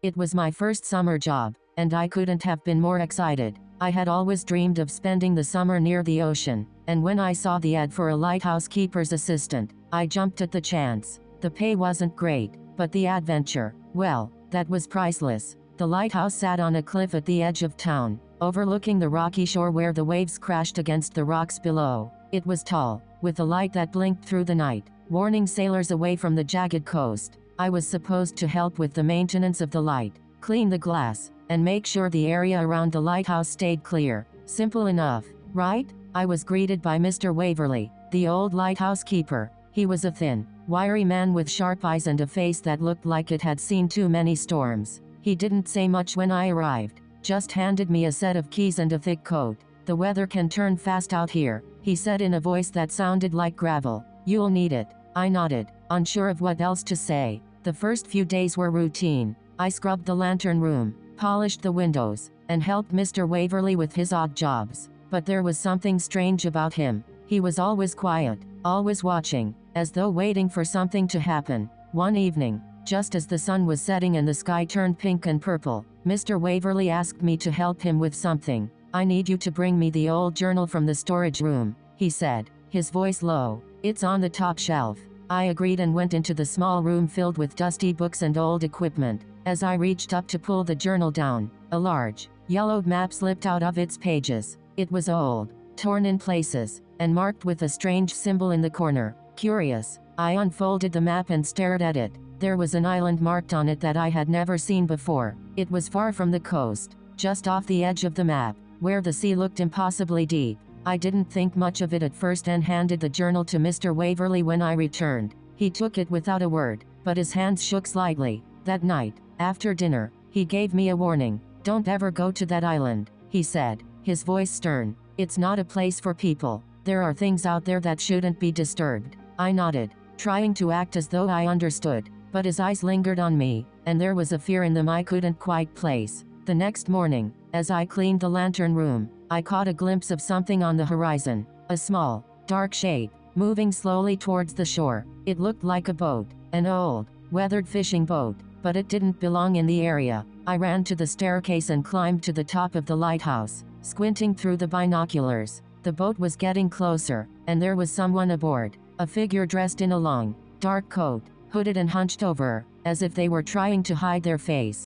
It was my first summer job, and I couldn't have been more excited. I had always dreamed of spending the summer near the ocean, and when I saw the ad for a lighthouse keeper's assistant, I jumped at the chance. The pay wasn't great, but the adventure, well, that was priceless. The lighthouse sat on a cliff at the edge of town, overlooking the rocky shore where the waves crashed against the rocks below. It was tall, with a light that blinked through the night, warning sailors away from the jagged coast. I was supposed to help with the maintenance of the light, clean the glass, and make sure the area around the lighthouse stayed clear. Simple enough, right? I was greeted by Mr. Waverly, the old lighthouse keeper. He was a thin, wiry man with sharp eyes and a face that looked like it had seen too many storms. He didn't say much when I arrived, just handed me a set of keys and a thick coat. "The weather can turn fast out here," he said in a voice that sounded like gravel. "You'll need it." I nodded, unsure of what else to say. The first few days were routine. I scrubbed the lantern room, polished the windows, and helped Mr. Waverly with his odd jobs. But there was something strange about him. He was always quiet, always watching, as though waiting for something to happen. One evening, just as the sun was setting and the sky turned pink and purple, Mr. Waverly asked me to help him with something. "I need you to bring me the old journal from the storage room," he said, his voice low. "It's on the top shelf." I agreed and went into the small room filled with dusty books and old equipment. As I reached up to pull the journal down, a large, yellowed map slipped out of its pages. It was old, torn in places, and marked with a strange symbol in the corner. Curious, I unfolded the map and stared at it. There was an island marked on it that I had never seen before. It was far from the coast, just off the edge of the map, where the sea looked impossibly deep. I didn't think much of it at first and handed the journal to Mr. Waverly when I returned. He took it without a word, but his hands shook slightly. That night, after dinner, he gave me a warning. "Don't ever go to that island," he said, his voice stern. "It's not a place for people. There are things out there that shouldn't be disturbed." I nodded, trying to act as though I understood, but his eyes lingered on me, and there was a fear in them I couldn't quite place. The next morning, as I cleaned the lantern room, I caught a glimpse of something on the horizon. A small, dark shape, moving slowly towards the shore. It looked like a boat, an old, weathered fishing boat, but it didn't belong in the area. I ran to the staircase and climbed to the top of the lighthouse, squinting through the binoculars. The boat was getting closer, and there was someone aboard, a figure dressed in a long, dark coat, hooded and hunched over, as if they were trying to hide their face.